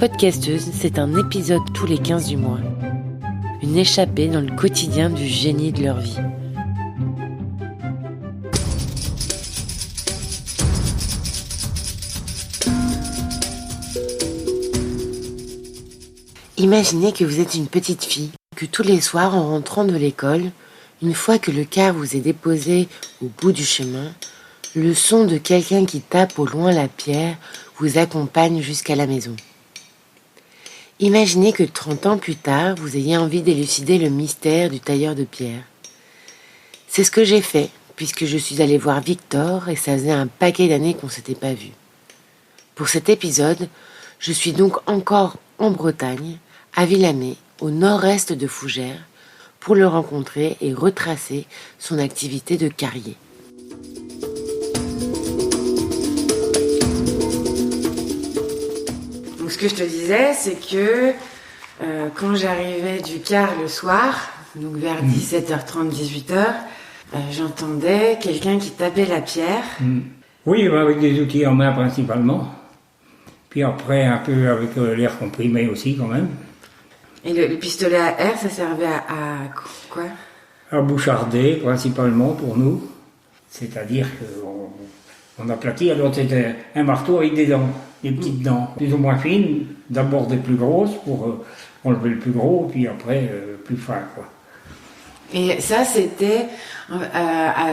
Podcasteuse, c'est un épisode tous les 15 du mois. Une échappée dans le quotidien du génie de leur vie. Imaginez que vous êtes une petite fille, que tous les soirs en rentrant de l'école, une fois que le car vous est déposé au bout du chemin, le son de quelqu'un qui tape au loin la pierre vous accompagne jusqu'à la maison. Imaginez que 30 ans plus tard, vous ayez envie d'élucider le mystère du tailleur de pierre. C'est ce que j'ai fait, puisque je suis allée voir Victor et ça faisait un paquet d'années qu'on ne s'était pas vu. Pour cet épisode, je suis donc encore en Bretagne, à Villamé, au nord-est de Fougères, pour le rencontrer et retracer son activité de carrier. Donc ce que je te disais, c'est que quand j'arrivais du car le soir, donc vers 17h30, 18h, j'entendais quelqu'un qui tapait la pierre. Oui, avec des outils en main principalement. Puis après, un peu avec l'air comprimé aussi quand même. Et le pistolet à air, ça servait à quoi ? À boucharder principalement pour nous. C'est-à-dire qu'on aplatit, alors c'était un marteau avec des dents, des petites dents, plus ou moins fines, d'abord des plus grosses pour enlever le plus gros, puis après plus fin, quoi. Et ça, c'était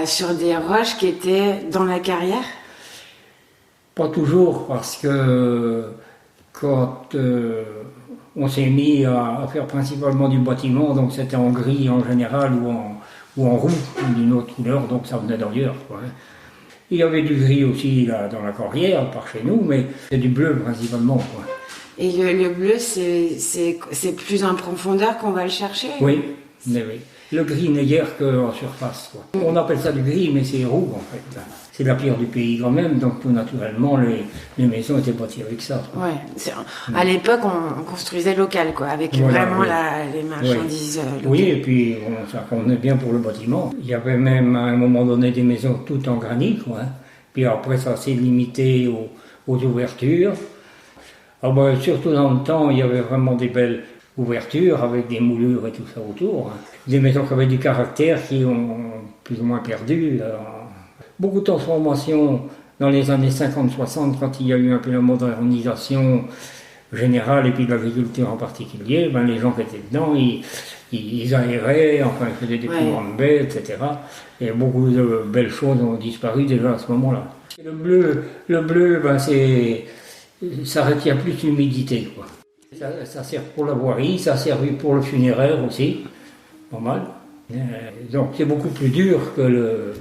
sur des roches qui étaient dans la carrière ? Pas toujours, parce que quand on s'est mis à faire principalement du bâtiment, donc c'était en gris en général ou en roux, d'une autre couleur, donc ça venait d'ailleurs, quoi. Il y avait du gris aussi là, dans la carrière, par chez nous, mais c'est du bleu principalement, quoi. Et le bleu, c'est plus en profondeur qu'on va le chercher ? Oui, mais oui. Le gris n'est guère qu'en surface, quoi. On appelle ça du gris, mais c'est roux en fait. C'est la pierre du pays quand même, donc tout naturellement les maisons étaient bâties avec ça. Ouais. À l'époque, on construisait local, quoi, avec vraiment les marchandises locales. Oui, et puis ça convenait bien pour le bâtiment. Il y avait même à un moment donné des maisons toutes en granit, quoi. Puis après ça s'est limité aux ouvertures. Ah ben, surtout dans le temps, il y avait vraiment des belles ouvertures avec des moulures et tout ça autour. Des maisons qui avaient du caractère qui ont plus ou moins perdu. Beaucoup de transformations dans les années 50-60 quand il y a eu un peu la modernisation générale et puis de l'agriculture en particulier, ben les gens qui étaient dedans, ils aéraient, enfin ils faisaient des plus grandes baies, etc. Et beaucoup de belles choses ont disparu déjà à ce moment-là. Le bleu, ben ça retient plus l'humidité, quoi. Ça sert pour la voirie, ça sert pour le funéraire aussi, pas mal. Donc c'est beaucoup plus dur que le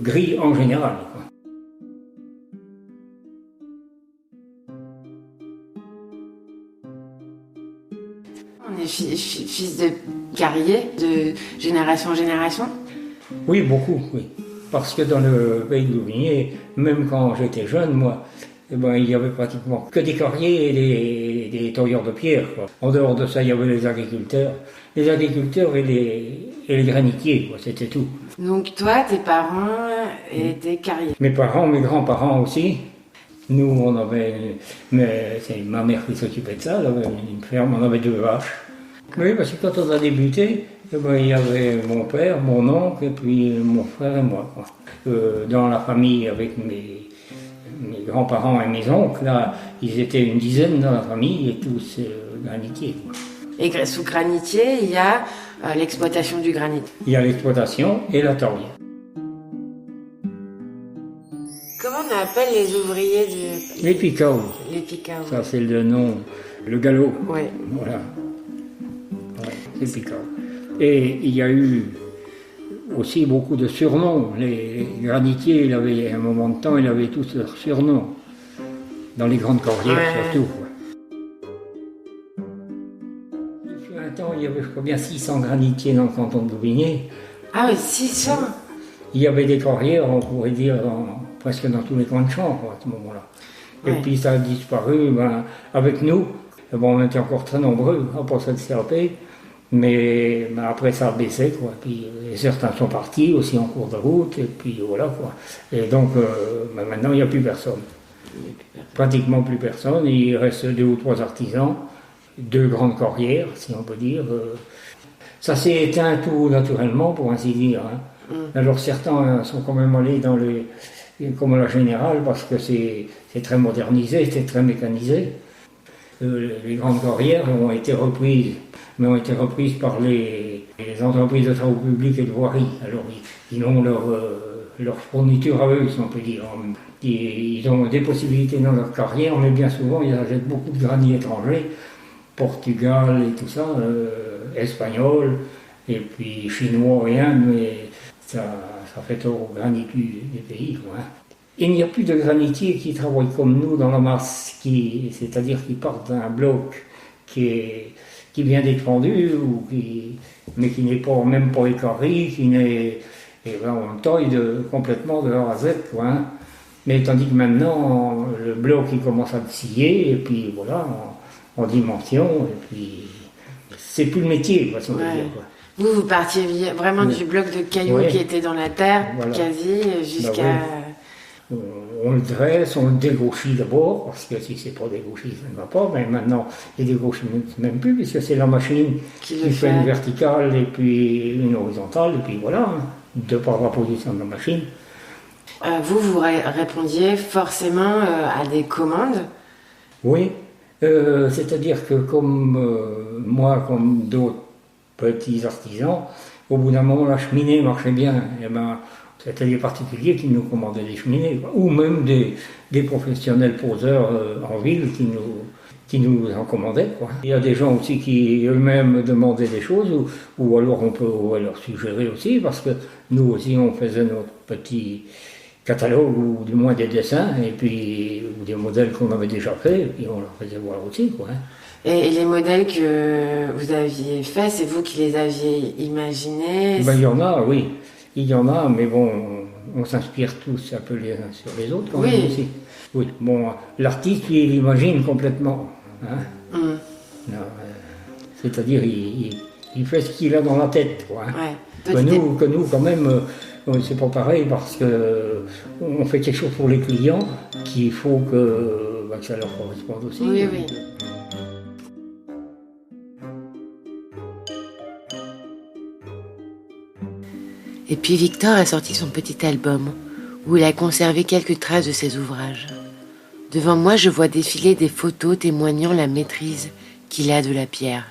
gris en général, quoi. On est fils de carrier, de génération en génération ? Oui, beaucoup, oui. Parce que dans le pays de Louvigné, même quand j'étais jeune, moi, eh ben, il y avait pratiquement que des carriers et des tailleurs de pierre, quoi. En dehors de ça, il y avait les agriculteurs et les granitiers, quoi, c'était tout. Donc toi, tes parents étaient carriers. Mes parents, mes grands-parents aussi. Nous, on avait, mais c'est ma mère qui s'occupait de ça, elle avait une ferme, on avait 2 vaches. Oui, parce que quand on a débuté, eh ben, il y avait mon père, mon oncle et puis mon frère et moi, quoi. Dans la famille avec mes grands-parents et mes oncles, là, ils étaient une dizaine dans la famille et tous granitiers, quoi. Et sous granitier, il y a l'exploitation du granit. Il y a l'exploitation et la taille. Comment on appelle les ouvriers du... Les picaos. Les picaos. Ça, c'est le nom, le galop. Oui. Voilà. Ouais, c'est picaos. Et il y a eu aussi beaucoup de surnoms. Les granitiers, à un moment de temps, ils avaient tous leurs surnoms. Dans les grandes carrières, surtout. Depuis un temps, il y avait, je crois bien, 600 granitiers dans le canton de Louvigné. Ah oui, 600 ! Il y avait des carrières, on pourrait dire, presque dans tous les coins de champ, quoi, à ce moment-là. Et puis ça a disparu, avec nous. Bon, on était encore très nombreux, à part cette CAP. Mais après ça a baissé, quoi. Puis certains sont partis aussi en cours de route, et puis voilà, quoi. Et donc maintenant il n'y a plus personne. Pratiquement plus personne. Il reste 2 ou 3 artisans, 2 grandes carrières, si on peut dire. Ça s'est éteint tout naturellement, pour ainsi dire. Hein. Alors certains sont quand même allés dans comme la générale, parce que c'est très modernisé, c'est très mécanisé. Les grandes carrières ont été reprises, mais ont été reprises par les entreprises de travaux publics et de voirie. Alors ils ont leur fourniture à eux, si on peut dire. Ils ont des possibilités dans leur carrière, mais bien souvent ils achètent beaucoup de granit étrangers, Portugal et tout ça, espagnol, et puis chinois, rien, mais ça fait tort au granit des pays. Quoi. Il n'y a plus de granitiers qui travaillent comme nous dans la masse, c'est-à-dire qui partent d'un bloc qui vient d'être fendu, mais qui n'est même pas écarré, et ben, on taille complètement de A à Z. Quoi, hein. Mais tandis que maintenant, le bloc il commence à scier, et puis voilà, en dimension, et puis c'est plus le métier, quoi, si on veut dire. Quoi. Vous partiez vraiment du bloc de cailloux qui était dans la terre, voilà. Quasi, jusqu'à... Ben oui. On le dresse, on le dégauchit d'abord, parce que si c'est pas dégauchi, ça ne va pas, mais maintenant, il dégauchit même plus, puisque c'est la machine qui fait une verticale, et puis une horizontale, et puis voilà, de par la position de la machine. Vous répondiez forcément à des commandes? Oui, c'est-à-dire que comme moi, comme d'autres petits artisans, au bout d'un moment, la cheminée marchait bien. Et ben, c'était des particuliers qui nous commandaient des cheminées, quoi. Ou même des professionnels poseurs en ville qui nous en commandaient. Quoi. Il y a des gens aussi qui eux-mêmes demandaient des choses, ou alors on peut leur suggérer aussi, parce que nous aussi on faisait notre petit catalogue, ou du moins des dessins, et puis ou des modèles qu'on avait déjà faits, et puis on leur faisait voir aussi. Quoi. Et les modèles que vous aviez faits, c'est vous qui les aviez imaginés? Ben, il y en a, oui. Il y en a, mais bon, on s'inspire tous un peu les uns sur les autres quand même aussi. Oui, bon, l'artiste, lui, il imagine complètement. Hein. C'est-à-dire, il fait ce qu'il a dans la tête. Quoi, hein. Que nous, quand même, c'est pas pareil parce que on fait quelque chose pour les clients qu'il faut que ça leur corresponde aussi. Oui, oui. Et puis Victor a sorti son petit album, où il a conservé quelques traces de ses ouvrages. Devant moi, je vois défiler des photos témoignant la maîtrise qu'il a de la pierre.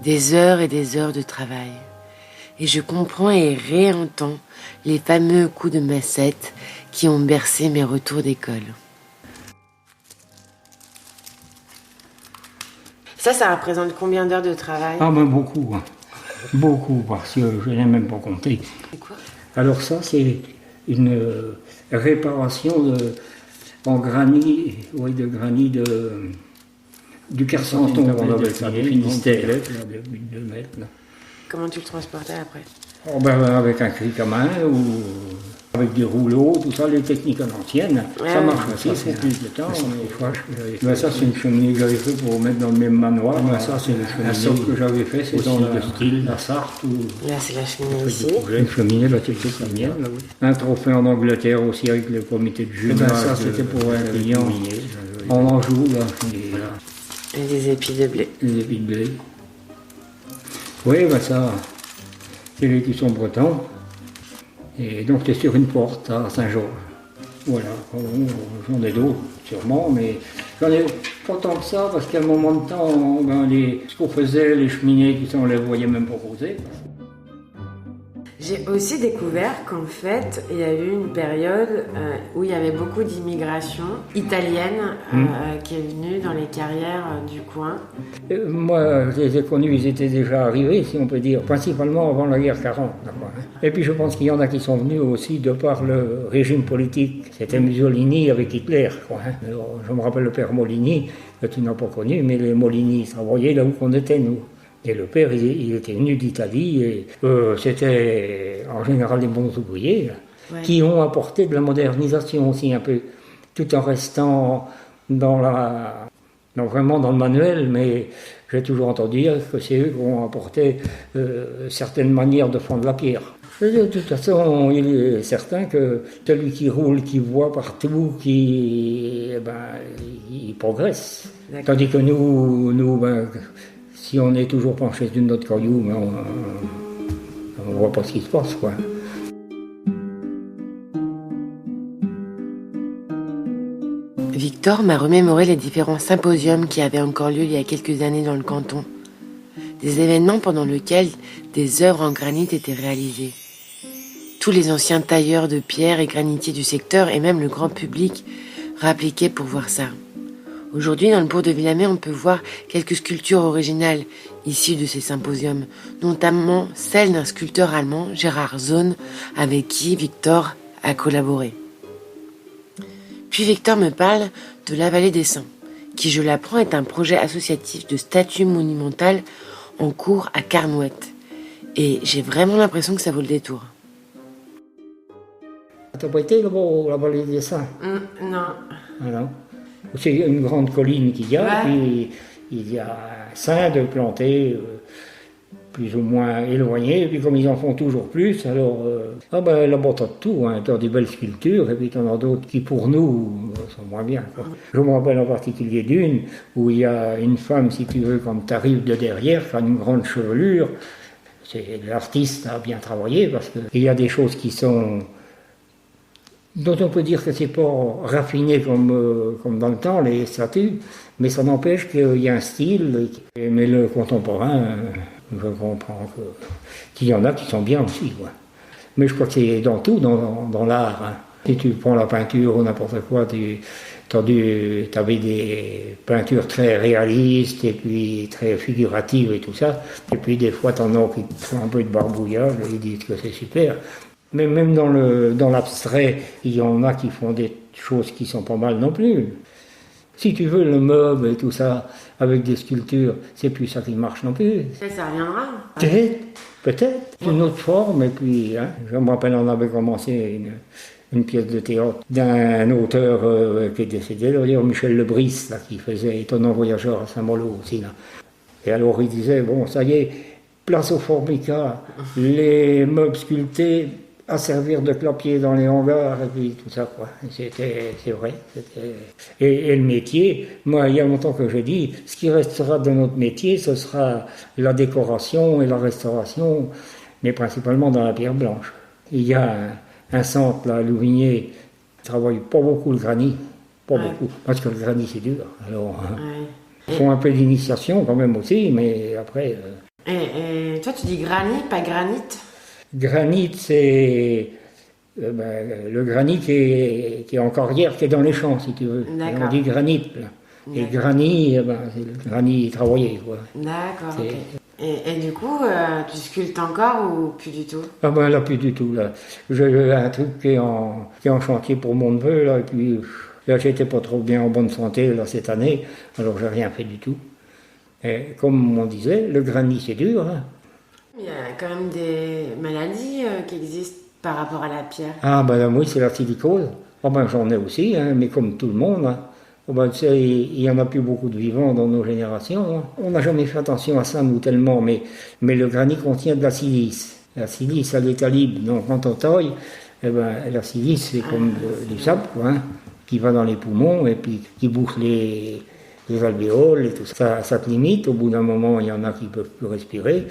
Des heures et des heures de travail. Et je comprends et réentends les fameux coups de massette qui ont bercé mes retours d'école. Ça représente combien d'heures de travail? Ah ben beaucoup, hein. Beaucoup, parce que je n'ai même pas compté. C'est quoi? Alors ça, c'est une réparation en granit, de granit du Carsanton, on appelle ça, des Finistères, de 2 mètres. Là. Comment tu le transportais après? Oh ben, avec un cric à main, ou avec des rouleaux, tout ça, les techniques anciennes. Ça marche aussi, c'est plus de temps. Mais ça, c'est une cheminée que j'avais fait pour mettre dans le même manoir. Ben, ça, c'est une cheminée que j'avais fait, c'est dans le style, la Sarthe. Là, c'est la cheminée ici. Une cheminée, là, c'est toute la mienne. Là, oui. Un trophée en Angleterre aussi avec le comité de juge. Ben, ça, c'était pour un client en Anjou. Là, et des épis de blé. Des épis de blé. Oui, ben ça, c'est les qui sont bretons. Et donc, c'est sur une porte à Saint-Georges. Voilà, j'en ai d'autres, sûrement, mais j'en ai pas tant que ça, parce qu'à un moment de temps, ce qu'on faisait, les cheminées, tout ça, on les voyait même pas poser. J'ai aussi découvert qu'en fait, il y a eu une période où il y avait beaucoup d'immigration italienne qui est venue dans les carrières du coin. Moi, je les ai connus, ils étaient déjà arrivés, si on peut dire, principalement avant la guerre 40. Et puis je pense qu'il y en a qui sont venus aussi de par le régime politique. C'était Mussolini avec Hitler. Quoi, hein. Alors, je me rappelle le père Molini, que tu n'as pas connu, mais les Molini travaillaient là où on était, nous. Et le père, il était venu d'Italie, et c'était en général des bons ouvriers qui ont apporté de la modernisation aussi un peu, tout en restant vraiment dans le manuel, mais j'ai toujours entendu dire que c'est eux qui ont apporté certaines manières de fondre la pierre. De toute façon, il est certain que celui qui roule, qui voit partout, il progresse. D'accord. Tandis que nous si on est toujours penché sur notre caillou, on voit pas ce qui se passe, quoi. Victor m'a remémoré les différents symposiums qui avaient encore lieu il y a quelques années dans le canton. Des événements pendant lesquels des œuvres en granit étaient réalisées. Tous les anciens tailleurs de pierre et granitiers du secteur et même le grand public rappliquaient pour voir ça. Aujourd'hui, dans le bourg de Villamay, on peut voir quelques sculptures originales issues de ces symposiums, notamment celle d'un sculpteur allemand, Gérard Zohn, avec qui Victor a collaboré. Puis Victor me parle de la Vallée des Saints, qui, je l'apprends, est un projet associatif de statue monumentale en cours à Carnouët. Et j'ai vraiment l'impression que ça vaut le détour. T'as pas été là-bas, la Vallée des Saints? Non. Alors, c'est une grande colline qu'il y a, Ouais. puis il y a un saint de plantés plus ou moins éloignés, et puis comme ils en font toujours plus, alors là-bas t'as de tout, hein, t'as des belles sculptures, et puis t'en as d'autres qui pour nous sont moins bien, quoi. Je me rappelle en particulier d'une où il y a une femme, si tu veux, quand t'arrives de derrière, qui a une grande chevelure. L'artiste a bien travaillé parce qu'il y a des choses qui sont dont on peut dire que c'est pas raffiné comme dans le temps, les statues, mais ça n'empêche qu'il y a un style. Mais le contemporain, je comprends qu'il y en a qui sont bien aussi, quoi. Mais je crois que c'est dans tout, dans l'art, hein. Si tu prends la peinture ou n'importe quoi, t'avais des peintures très réalistes et puis très figuratives et tout ça. Et puis des fois, t'en as qui font un peu de barbouillage et ils disent que c'est super. Mais même dans l'abstrait, il y en a qui font des choses qui sont pas mal non plus. Si tu veux, le meuble et tout ça, avec des sculptures, c'est plus ça qui marche non plus. Ça reviendra. Peut-être, une autre forme. Et puis, hein, je me rappelle, on avait commencé une pièce de théâtre d'un auteur qui est décédé, d'ailleurs, Michel Lebris, là, qui faisait Étonnant voyageur à Saint-Malo aussi. Là. Et alors, il disait, bon, ça y est, place au formica, les meubles sculptés, à servir de clapier dans les hangars, et puis tout ça, quoi. C'est vrai. Et le métier, moi, il y a longtemps que j'ai dit, ce qui restera de notre métier, ce sera la décoration et la restauration, mais principalement dans la pierre blanche. Il y a un centre, là, à Louvigné, qui travaille pas beaucoup le granit, beaucoup, parce que le granit, c'est dur. Alors, ils font un peu d'initiation quand même aussi, mais après... Et toi, tu dis granit, pas granit? Granit, c'est le granit qui est en carrière, qui est dans les champs, si tu veux. On dit granit, là. Et granit, c'est le granit travaillé, quoi. D'accord, ok. Et du coup, tu sculptes encore ou plus du tout? Ah ben là, plus du tout, là. J'ai un truc qui est en chantier pour mon neveu, là, et puis là, j'étais pas trop bien en bonne santé, là, cette année, alors j'ai rien fait du tout. Et comme on disait, le granit, c'est dur, hein. Il y a quand même des maladies qui existent par rapport à la pierre. Ah ben oui, c'est la silicose. Ah ben j'en ai aussi, hein, mais comme tout le monde. Hein. Oh ben, tu sais, il n'y en a plus beaucoup de vivants dans nos générations. Hein. On n'a jamais fait attention à ça, nous, tellement, mais le granit contient de la silice. La silice, elle est libre. Donc quand on taille, eh ben, la silice, c'est comme du sable, quoi, hein, qui va dans les poumons et puis qui bouche les alvéoles et tout ça. Ça te limite. Au bout d'un moment, il y en a qui ne peuvent plus respirer.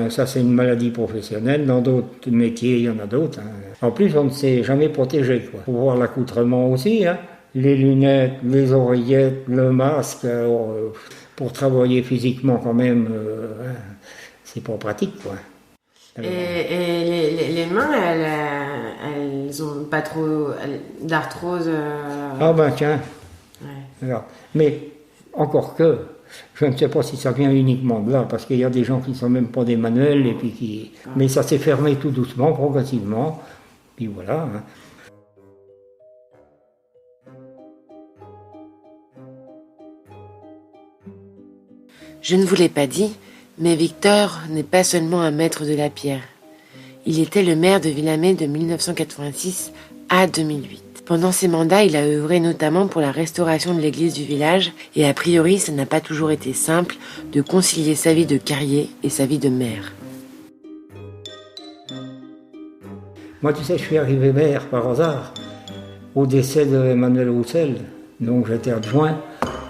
Ça, c'est une maladie professionnelle. Dans d'autres métiers, il y en a d'autres. Hein. En plus, on ne s'est jamais protégé. Il faut voir l'accoutrement aussi. Hein. Les lunettes, les oreillettes, le masque. Alors, pour travailler physiquement, quand même, c'est pas pratique, quoi. Alors, et les mains, elles ont pas trop d'arthrose. Ah ben tiens. Ouais. Alors, mais encore que, je ne sais pas si ça vient uniquement de là, parce qu'il y a des gens qui ne sont même pas des manuels, et puis qui... Mais ça s'est fermé tout doucement, progressivement, puis voilà. Hein. Je ne vous l'ai pas dit, mais Victor n'est pas seulement un maître de la pierre. Il était le maire de Villamay de 1986 à 2008. Pendant ses mandats, il a œuvré notamment pour la restauration de l'église du village et a priori, ça n'a pas toujours été simple de concilier sa vie de carrier et sa vie de maire. Moi, tu sais, je suis arrivé maire par hasard au décès d'Emmanuel Roussel. Donc j'étais adjoint,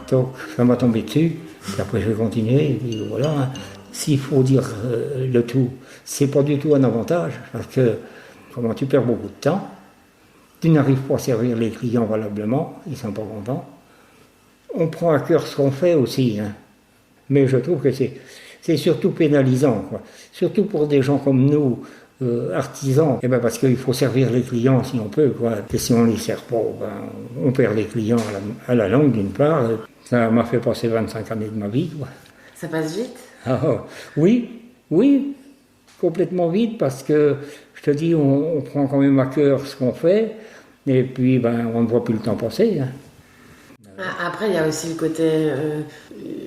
donc ça m'a tombé dessus. Puis après, je vais continuer. Et puis voilà, hein. S'il faut dire le tout, c'est pas du tout un avantage parce que comment tu perds beaucoup de temps. Tu n'arrives pas à servir les clients valablement, ils sont pas contents. On prend à cœur ce qu'on fait aussi, hein. Mais je trouve que c'est surtout pénalisant, quoi. Surtout pour des gens comme nous, artisans, et ben parce qu'il faut servir les clients si on peut, quoi. Et si on ne les sert pas, ben, on perd les clients à la longue d'une part. Ça m'a fait passer 25 années de ma vie, quoi. Ça passe vite? Oui, complètement vite, parce que je te dis, on prend quand même à cœur ce qu'on fait, et puis ben, on ne voit plus le temps passer, hein. Après, il y a aussi le côté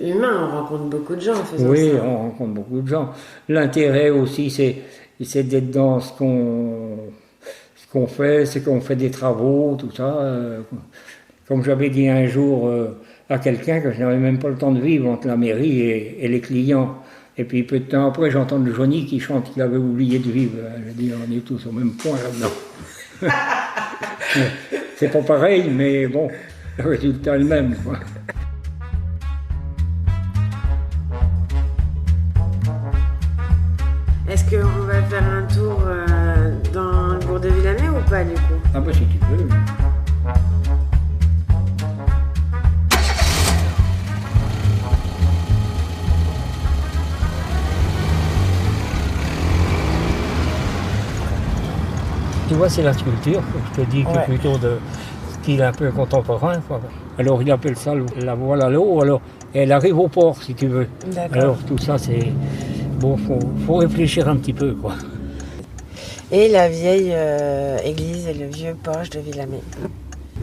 humain, on rencontre beaucoup de gens en faisant ça. Oui, on rencontre beaucoup de gens. L'intérêt aussi, c'est d'être dans ce qu'on fait, c'est qu'on fait des travaux, tout ça. Comme j'avais dit un jour à quelqu'un que je n'avais même pas le temps de vivre entre la mairie et les clients. Et puis peu de temps après, j'entends le Johnny qui chante qu'il avait oublié de vivre. Je dis, on est tous au même point là-dedans. C'est pas pareil, mais bon, le résultat est le même, quoi. Est-ce qu'on va faire un tour dans le bourg de Villamé ou pas du coup? Ah bah si tu peux. Tu vois, c'est la sculpture, je te dis que plutôt de style un peu contemporain, quoi. Alors il appelle ça la voile à l'eau, alors elle arrive au port si tu veux. D'accord. Alors tout ça c'est... Bon, faut réfléchir un petit peu, quoi. Et la vieille église et le vieux porche de Villamé.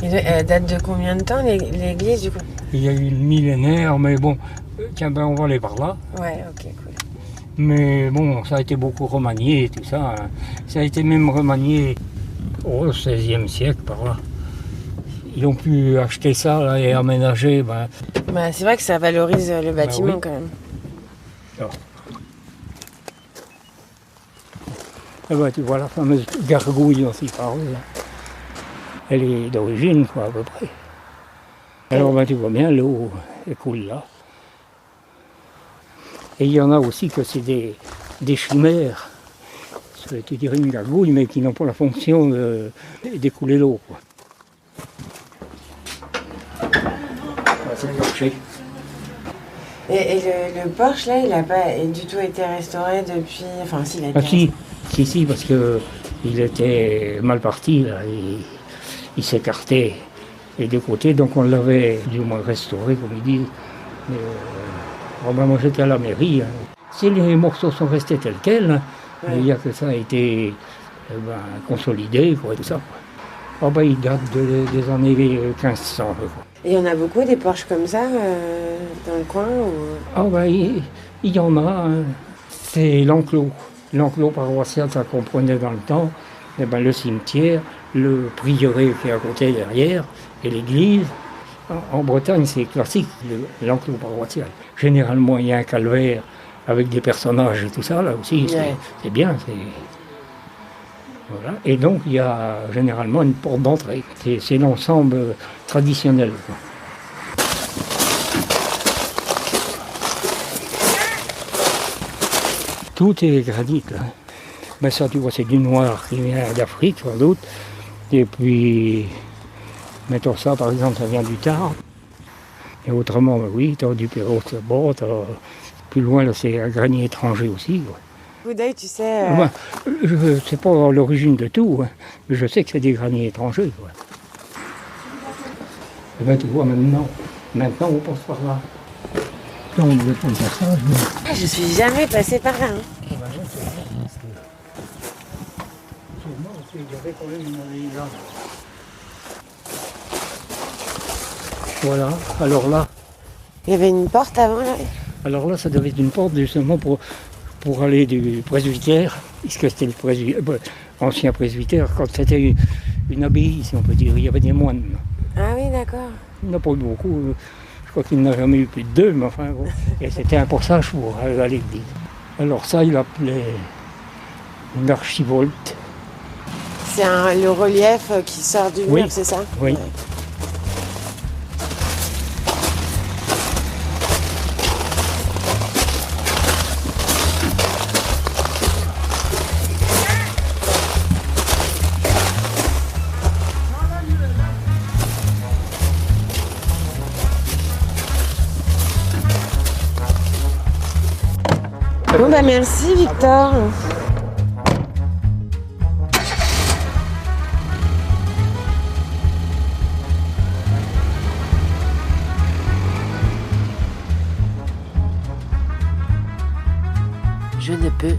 Elle date de combien de temps l'église du coup? Il y a eu le millénaire, mais bon, tiens ben on va aller par là. Ouais, ok, cool. Mais bon, ça a été beaucoup remanié et tout ça, hein. Ça a été même remanié au XVIe siècle par là. Ils ont pu acheter ça là, et aménager. Ben... Bah, c'est vrai que ça valorise le bâtiment oui. quand même. Alors. Et ben, tu vois la fameuse gargouille dont il parle, là. Elle est d'origine, quoi, à peu près. Alors ben, tu vois bien, l'eau coule là. Et il y en a aussi que c'est des chimères. Tu dirais une gargouille, mais qui n'ont pas la fonction d'écouler l'eau, quoi. C'est le marché. Et le porche là, il n'a pas du tout été restauré depuis. Enfin, si, il a été restauré. Si, parce qu'il était mal parti, là. Il s'écartait des deux côtés, donc on l'avait du moins restauré, comme ils disent. Moi j'étais à la mairie. Hein. Si les morceaux sont restés tels quels, hein, il n'y a que ça a été consolidé, quoi, tout ça. Quoi. Il date des années 1500. Quoi. Et il y en a beaucoup des porches comme ça dans le coin ou... Il y en a. Hein. C'est l'enclos. L'enclos paroissial, ça comprenait dans le temps le cimetière, le prieuré qui est à côté derrière, et l'église. En Bretagne, c'est classique, l'enclos paroissial. Généralement, il y a un calvaire avec des personnages et tout ça, là aussi, c'est bien. Voilà. Et donc, il y a généralement une porte d'entrée. C'est l'ensemble traditionnel, quoi. Tout est granit, là. Mais ça, tu vois, c'est du noir qui vient d'Afrique, sans doute. Et puis, mettons ça, par exemple, ça vient du Tard. Et autrement, oui, tu as du Pérou, plus loin, là, c'est un granit étranger aussi. Ouais. Coup d'œil, tu sais... Je ne sais pas l'origine de tout, hein, mais je sais que c'est des graniers étrangers. Ouais. Et bien, tu vois, maintenant, on passe par là. Là, on devait prendre le passage. Mais... Je suis jamais passé par là. Hein. Il y avait quand même une allée là. Voilà, alors là... Il y avait une porte avant là. Alors là, ça devait être une porte justement pour aller du presbytère, puisque c'était le ancien presbytère, quand c'était une abbaye, si on peut dire, il y avait des moines. Ah oui, d'accord. Il n'y en a pas eu beaucoup, je crois qu'il n'a jamais eu plus de 2, mais enfin, bon. Et c'était un passage pour aller à l'église. Alors ça, il appelait une archivolte. c'est le relief qui sort du mur, Oui. c'est ça? Oui. Ouais. Bon bah merci Victor. Je ne peux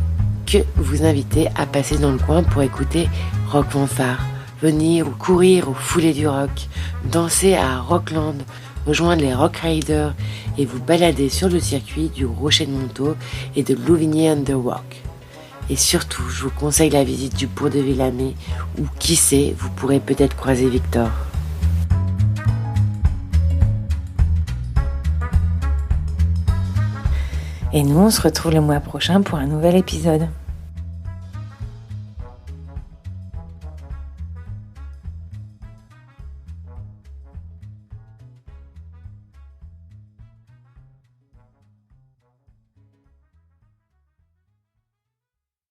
que vous inviter à passer dans le coin pour écouter Rock Fanfare, venir ou courir au foulée du rock, danser à Rockland, rejoindre les Rock Riders et vous balader sur le circuit du Rocher de Montaut et de Louvigné Underwalk. Et surtout, je vous conseille la visite du Bourg de Villamé où, qui sait, vous pourrez peut-être croiser Victor. Et nous, on se retrouve le mois prochain pour un nouvel épisode.